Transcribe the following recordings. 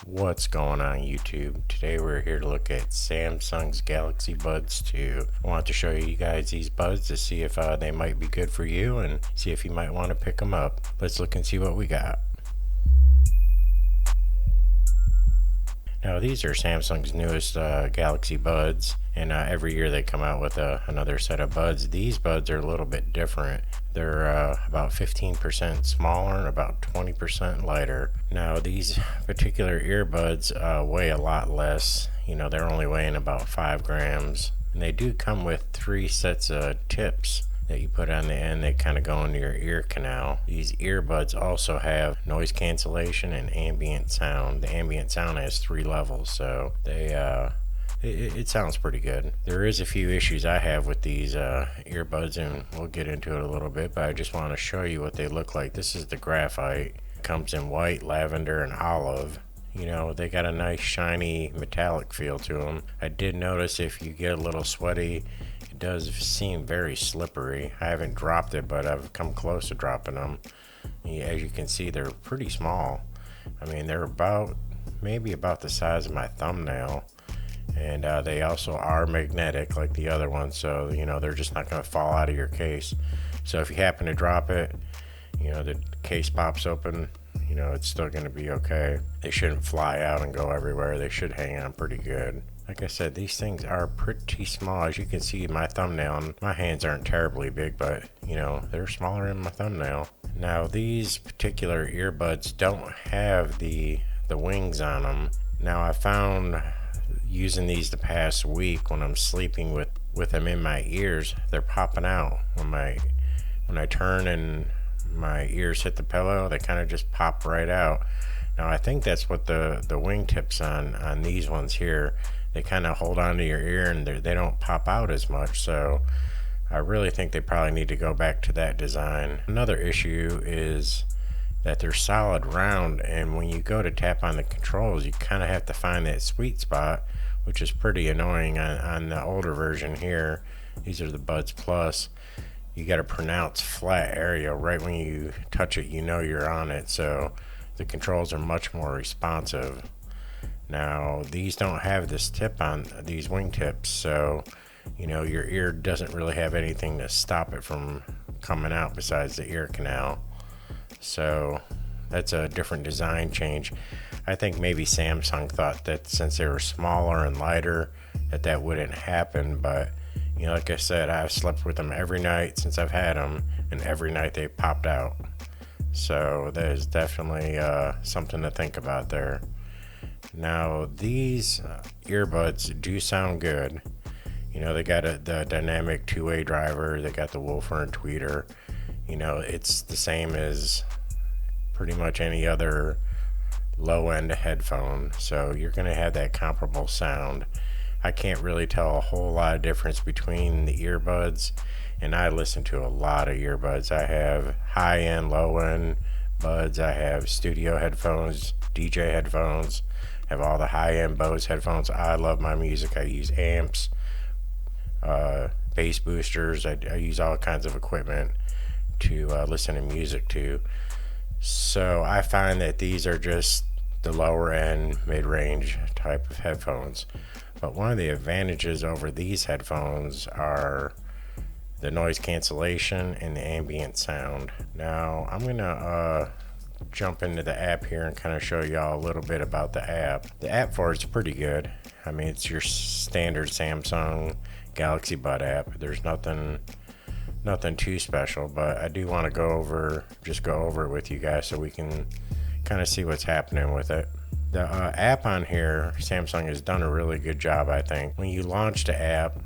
What's going on YouTube? Today we're here to look at Samsung's Galaxy Buds 2. I want to show you guys these buds to see if they might be good for you and see if you might want to pick them up. Let's look and see what we got. Now these are Samsung's newest Galaxy Buds, and every year they come out with another set of buds. These buds are a little bit different. They're about 15% smaller and about 20% lighter. Now these particular earbuds weigh a lot less. They're only weighing about 5 grams. And they do come with 3 sets of tips that you put on the end. They kind of go into your ear canal. These earbuds also have noise cancellation and ambient sound. The ambient sound has 3 levels, so it sounds pretty good. There is a few issues I have with these earbuds, and we'll get into it a little bit, but I just want to show you what they look like. This is the graphite. It comes in white, lavender, and olive. They got a nice shiny metallic feel to them. I did notice if you get a little sweaty, it does seem very slippery. I haven't dropped it, but I've come close to dropping them. As you can see, they're pretty small. They're maybe about the size of my thumbnail. And they also are magnetic like the other ones, so they're just not going to fall out of your case. So if you happen to drop it, the case pops open, it's still going to be okay. They shouldn't fly out and go everywhere. They should hang on pretty good. Like I said, these things are pretty small. As you can see, my thumbnail, and my hands aren't terribly big, but they're smaller than my thumbnail. Now these particular earbuds don't have the wings on them. Now I found using these the past week, when I'm sleeping with them in my ears, they're popping out. When I turn and my ears hit the pillow, they kind of just pop right out. Now I think that's what the wingtips on these ones here, they kind of hold onto your ear and they don't pop out as much. So I really think they probably need to go back to that design. Another issue is that they're solid round, and when you go to tap on the controls, you kind of have to find that sweet spot, which is pretty annoying. On the older version here, these are the Buds Plus, you got a pronounced flat area right when you touch it. You're on it, so the controls are much more responsive. Now these don't have this tip on these wingtips, so your ear doesn't really have anything to stop it from coming out besides the ear canal. So that's a different design change. I think maybe Samsung thought that since they were smaller and lighter that wouldn't happen, but like I said, I've slept with them every night since I've had them, and every night they popped out. So there's definitely something to think about there. Now these earbuds do sound good. They got the dynamic two-way driver, they got the woofer and tweeter. It's the same as pretty much any other low-end headphone, so you're going to have that comparable sound. I can't really tell a whole lot of difference between the earbuds, and I listen to a lot of earbuds. I have high-end, low-end buds. I have studio headphones, DJ headphones. I have all the high-end Bose headphones. I love my music. I use amps, bass boosters. I use all kinds of equipment to listen to music to. So I find that these are just the lower end, mid-range type of headphones. But one of the advantages over these headphones are the noise cancellation and the ambient sound. Now I'm gonna jump into the app here and kind of show y'all a little bit about the app. The app for it's pretty good. It's your standard Samsung Galaxy Bud app. There's nothing too special, but I do want to go over it with you guys so we can kind of see what's happening with it. The app on here, Samsung has done a really good job, I think. When you launch the app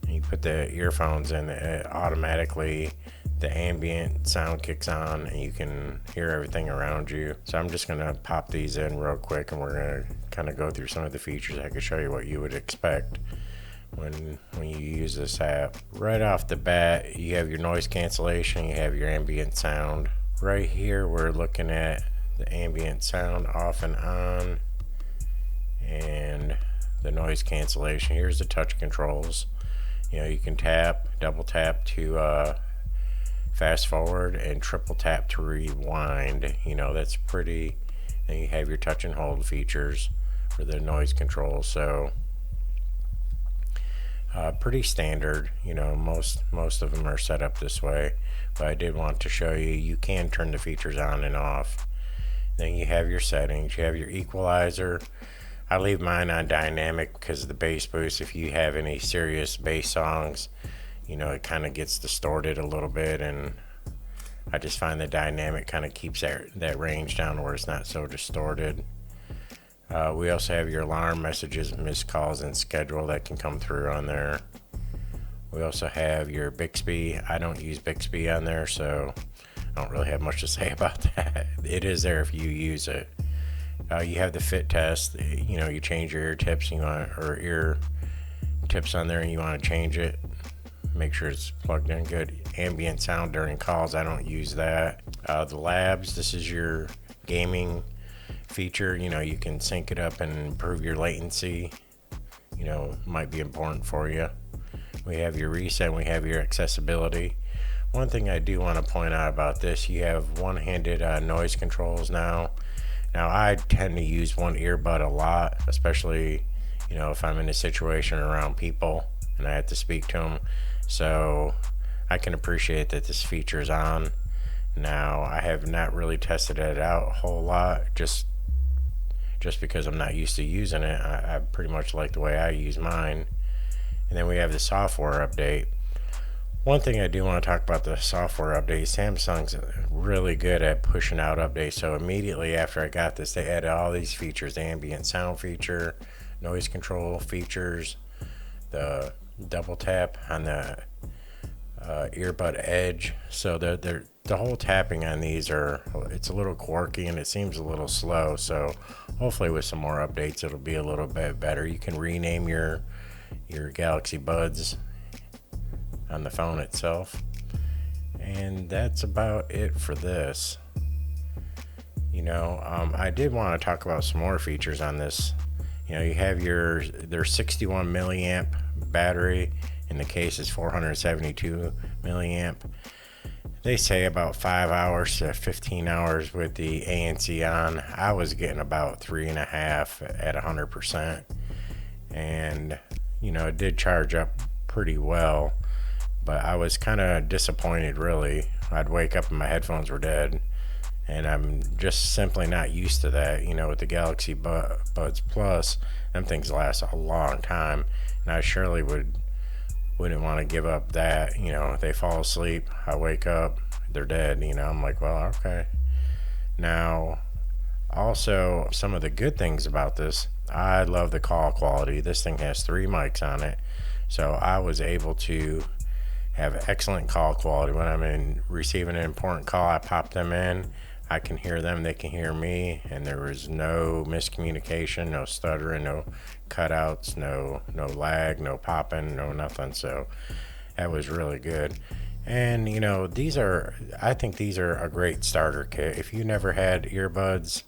and you put the earphones in, it automatically, the ambient sound kicks on and you can hear everything around you. So I'm just going to pop these in real quick, and we're going to kind of go through some of the features. I can show you what you would expect when you use this app. Right off the bat, you have your noise cancellation, you have your ambient sound. Right here we're looking at the ambient sound off and on, and the noise cancellation. Here's the touch controls. You can double tap to fast forward and triple tap to rewind. That's pretty and you have your touch and hold features for the noise control. So pretty standard. Most of them are set up this way, but I did want to show you can turn the features on and off. Then you have your settings. You have your equalizer. I leave mine on dynamic because of the bass boost. If you have any serious bass songs, it kind of gets distorted a little bit, and I just find the dynamic kind of keeps that range down where it's not so distorted. We also have your alarm messages, missed calls, and schedule that can come through on there. We also have your Bixby. I don't use Bixby on there, so I don't really have much to say about that. It is there if you use it. You have the fit test. You change your ear tips, or ear tips on there, and you want to change it. Make sure it's plugged in good. Ambient sound during calls, I don't use that. The labs, this is your gaming feature. You can sync it up and improve your latency. Might be important for you. We have your reset, and we have your accessibility. One thing I do want to point out about this, you have one-handed noise controls now. Now, I tend to use one earbud a lot, especially if I'm in a situation around people and I have to speak to them. So I can appreciate that this feature is on. Now, I have not really tested it out a whole lot, just because I'm not used to using it. I pretty much like the way I use mine. And then we have the software update. One thing I do want to talk about the software update, Samsung's really good at pushing out updates. So immediately after I got this, they added all these features: the ambient sound feature, noise control features, the double tap on the earbud edge. So the whole tapping on these it's a little quirky and it seems a little slow. So hopefully with some more updates it'll be a little bit better. You can rename your Galaxy Buds on the phone itself. And that's about it for this. I did want to talk about some more features on this. You have their 61 milliamp battery, and the case is 472 milliamp. They say about 5 hours to 15 hours with the ANC on. I was getting about 3.5 at 100%, and it did charge up pretty well, but I was kind of disappointed, really. I'd wake up and my headphones were dead, and I'm just simply not used to that. With the Galaxy Buds Plus, them things last a long time, and I surely wouldn't want to give up that. They fall asleep, I wake up, they're dead. I'm like, well, okay. Now, also, some of the good things about this, I love the call quality. This thing has 3 mics on it, so I was able to have excellent call quality. When I'm receiving an important call, I pop them in, I can hear them, they can hear me, and there was no miscommunication, no stuttering, no cutouts, no lag, no popping, no nothing. So that was really good. And I think these are a great starter kit. If you never had earbuds,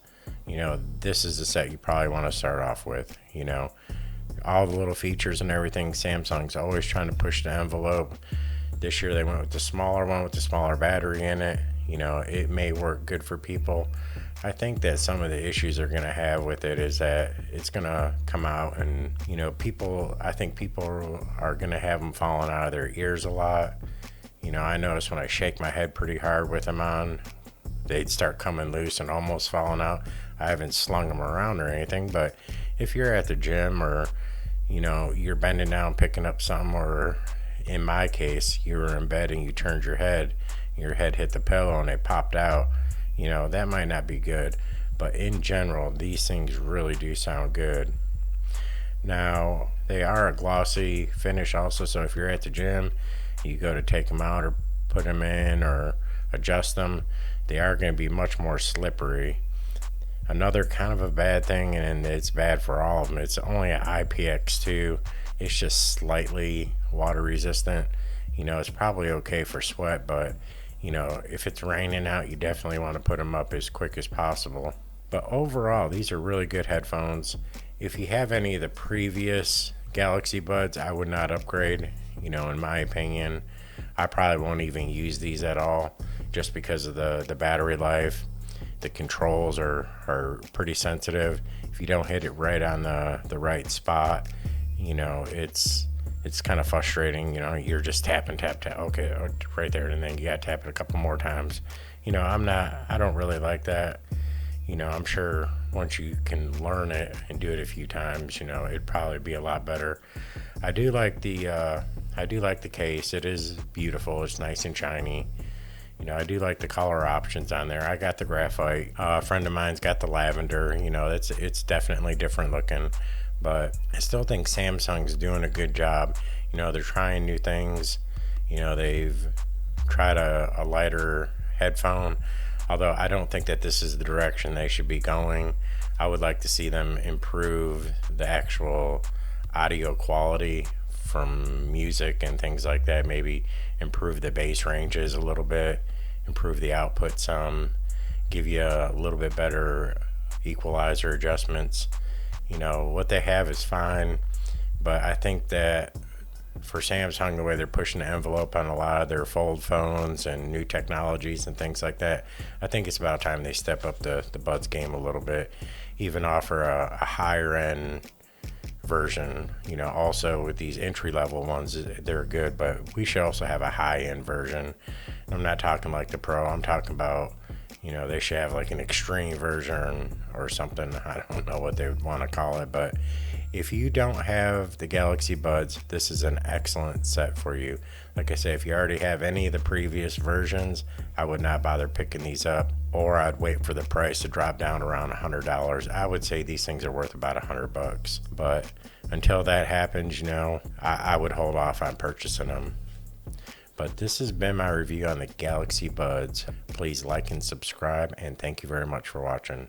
this is the set you probably want to start off with. All the little features and everything. Samsung's always trying to push the envelope. This year they went with the smaller one with the smaller battery in it. It may work good for people. I think that some of the issues they're going to have with it is that it's going to come out and, I think people are going to have them falling out of their ears a lot. I notice when I shake my head pretty hard with them on, they'd start coming loose and almost falling out. I haven't slung them around or anything, but if you're at the gym or, you're bending down picking up something, or in my case, you were in bed and you turned your head hit the pillow and it popped out, that might not be good. But in general, these things really do sound good. Now, they are a glossy finish also, so if you're at the gym, you go to take them out or put them in or adjust them, they are going to be much more slippery. Another kind of a bad thing, and it's bad for all of them, it's only an IPX2. It's just slightly water resistant. It's probably okay for sweat, but if it's raining out, you definitely want to put them up as quick as possible. But overall, these are really good headphones. If you have any of the previous Galaxy Buds, I would not upgrade. In my opinion, I probably won't even use these at all, just because of the battery life. the controls are pretty sensitive. If you don't hit it right on the right spot, it's kind of frustrating. You're just tapping, tap, tap, okay, right there, and then you got to tap it a couple more times. I don't really like that. I'm sure once you can learn it and do it a few times, it'd probably be a lot better. I do like the case. It is beautiful. It's nice and shiny. I do like the color options on there. I got the graphite. A friend of mine's got the lavender. It's definitely different looking, but I still think Samsung's doing a good job. They're trying new things. They've tried a lighter headphone, although I don't think that this is the direction they should be going. I would like to see them improve the actual audio quality from music and things like that. Maybe improve the bass ranges a little bit, improve the output some, give you a little bit better equalizer adjustments. What they have is fine, but I think that for Samsung, the way they're pushing the envelope on a lot of their fold phones and new technologies and things like that, I think it's about time they step up the Buds game a little bit, even offer a higher end version. Also with these entry level ones, they're good, but we should also have a high end version. I'm not talking like the Pro. I'm talking about, they should have like an extreme version or something. I don't know what they would want to call it, but if you don't have the Galaxy Buds, this is an excellent set for you. Like I say, if you already have any of the previous versions, I would not bother picking these up, or I'd wait for the price to drop down around $100. I would say these things are worth about $100, but until that happens, I would hold off on purchasing them. But this has been my review on the Galaxy Buds. Please like and subscribe, and thank you very much for watching.